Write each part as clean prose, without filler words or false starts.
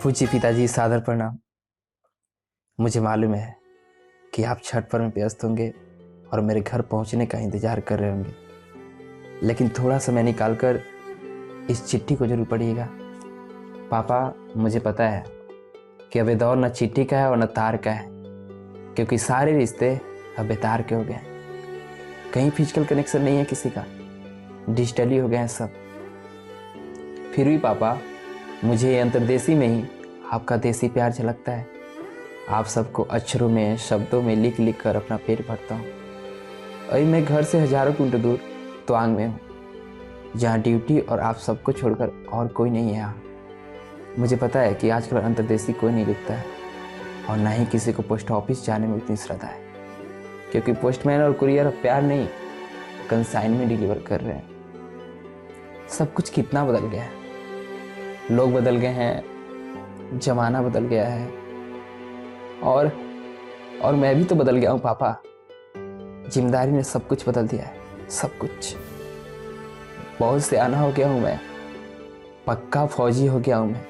पूज्य पिताजी, सादर प्रणाम। मुझे मालूम है कि आप छठ पर्व में व्यस्त होंगे और मेरे घर पहुंचने का इंतजार कर रहे होंगे, लेकिन थोड़ा समय निकालकर इस चिट्ठी को जरूर पढ़िएगा। पापा, मुझे पता है कि अब ये दौर न चिट्ठी का है और न तार का है, क्योंकि सारे रिश्ते अब बेतार के हो गए हैं। कहीं फिजिकल कनेक्शन नहीं है किसी का, डिजिटली हो गए हैं सब। फिर भी पापा, मुझे अंतर्देशी में ही आपका देसी प्यार झलकता है। आप सबको अक्षरों में, शब्दों में लिख लिख कर अपना पेट भरता हूँ। अभी मैं घर से हजारों किलोमीटर दूर तवांग में हूँ, जहाँ ड्यूटी और आप सबको छोड़कर और कोई नहीं है यहाँ। मुझे पता है कि आजकल अंतर्देशी कोई नहीं लिखता है और ना ही किसी को पोस्ट ऑफिस जाने में इतनी श्रद्धा है, क्योंकि पोस्टमैन और कुरियर प्यार नहीं, कंसाइनमेंट डिलीवर कर रहे हैं। सब कुछ कितना बदल गया है, लोग बदल गए हैं, जमाना बदल गया है और मैं भी तो बदल गया हूँ पापा। जिम्मेदारी ने सब कुछ बदल दिया है, सब कुछ। बहुत सियाना हो गया हूँ मैं, पक्का फौजी हो गया हूँ मैं।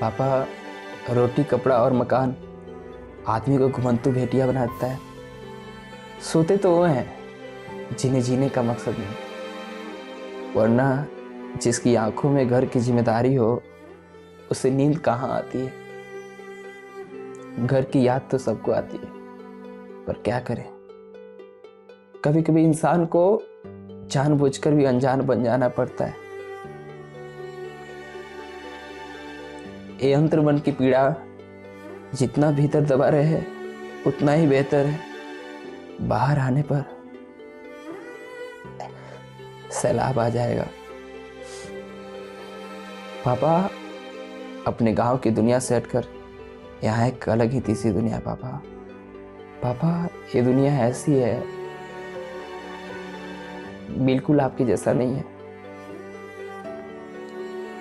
पापा, रोटी, कपड़ा और मकान आदमी को घुमंतु भेटिया बनाता है। सोते तो वो हैं जिन्हें जीने का मकसद नहीं, वरना जिसकी आंखों में घर की जिम्मेदारी हो उसे नींद कहाँ आती है। घर की याद तो सबको आती है, पर क्या करें, कभी कभी इंसान को जानबूझकर भी अनजान बन जाना पड़ता है। ये यंत्र मन की पीड़ा जितना भीतर दबा रहे उतना ही बेहतर है। बाहर आने पर सैलाब आ जाएगा। पापा, अपने गांव की दुनिया से हटकर यहाँ एक अलग ही तीसरी दुनिया है पापा। पापा, ये दुनिया ऐसी है, बिल्कुल आपके जैसा नहीं है।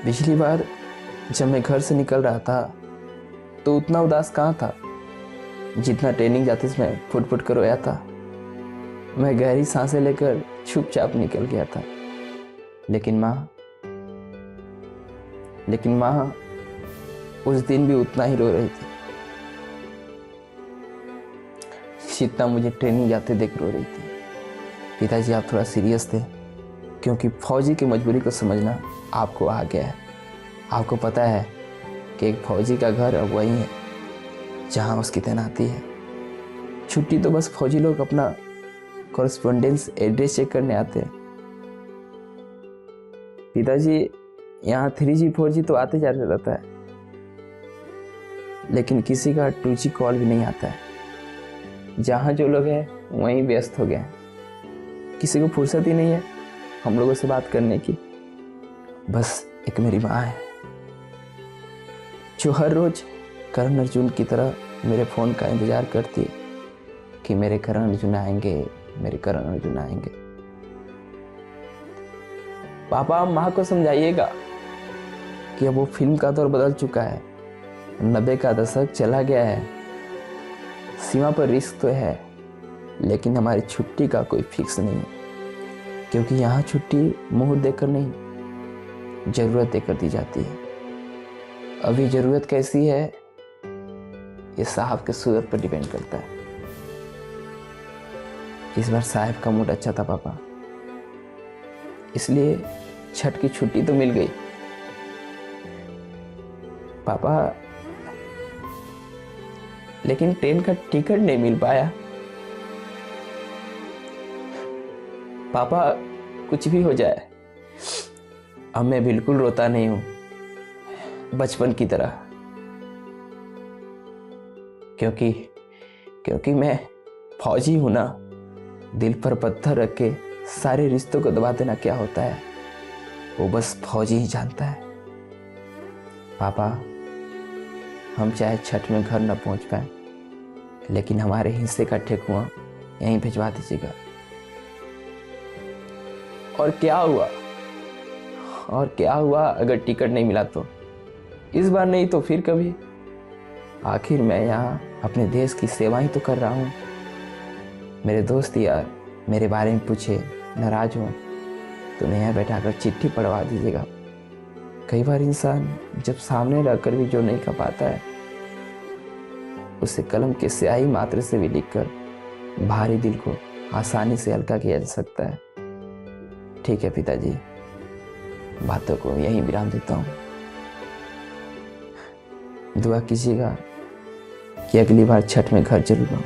पिछली बार जब मैं घर से निकल रहा था तो उतना उदास कहाँ था जितना ट्रेनिंग जाते समय फुट फुट कर रोया था। मैं गहरी सांसें लेकर चुपचाप निकल गया था, लेकिन माँ उस दिन भी उतना ही रो रही थी जितना मुझे ट्रेनिंग जाते देख रो रही थी। पिताजी, आप थोड़ा सीरियस थे, क्योंकि फौजी की मजबूरी को समझना आपको आ गया है। आपको पता है कि एक फौजी का घर अब वही है जहां उसकी तैनाती है। छुट्टी तो बस फौजी लोग अपना कॉरेस्पॉन्डेंस एड्रेस चेक करने आते हैं। पिताजी, यहाँ 3G 4G तो आते जाते रहता है, लेकिन किसी का 2G कॉल भी नहीं आता है। जहाँ जो लोग हैं वहीं व्यस्त हो गए हैं। किसी को फुर्सत ही नहीं है हम लोगों से बात करने की। बस एक मेरी माँ है जो हर रोज करण अर्जुन की तरह मेरे फ़ोन का इंतज़ार करती है कि मेरे करण अर्जुन आएंगे, मेरे करण अर्जुन आएंगे। पापा, माँ को समझाइएगा कि अब वो फिल्म का दौर बदल चुका है, 90 का दशक चला गया है। सीमा पर रिस्क तो है, लेकिन हमारी छुट्टी का कोई फिक्स नहीं है, क्योंकि यहाँ छुट्टी मुहूर्त देकर नहीं, जरूरत देकर दी जाती है। अभी जरूरत कैसी है ये साहब के सूरत पर डिपेंड करता है। इस बार साहब का मूड अच्छा था पापा, इसलिए छठ की छुट्टी तो मिल गई। पापा, लेकिन ट्रेन का टिकट नहीं मिल पाया। पापा, कुछ भी हो जाए, अब मैं बिल्कुल रोता नहीं हूं बचपन की तरह, क्योंकि मैं फौजी हूं ना। दिल पर पत्थर रख के सारे रिश्तों को दबा देना क्या होता है, वो बस फौजी ही जानता है। पापा, हम चाहे छठ में घर न पहुंच पाए, लेकिन हमारे हिस्से का ठेकुआ यहीं भिजवा दीजिएगा। और क्या हुआ अगर टिकट नहीं मिला तो? इस बार नहीं तो फिर कभी। आखिर मैं यहाँ अपने देश की सेवा ही तो कर रहा हूँ। मेरे दोस्त यार मेरे बारे में पूछे, नाराज हो तो यहाँ बैठाकर चिट्ठी पढ़वा दीजिएगा। कई बार इंसान जब सामने रहकर भी जो नहीं कर पाता है, उसे कलम के स्याही मात्र से भी लिखकर भारी दिल को आसानी से हल्का किया जा सकता है। ठीक है पिताजी, बातों को यहीं विराम देता हूँ। दुआ कीजिएगा कि अगली बार छठ में घर जरूर आऊँ।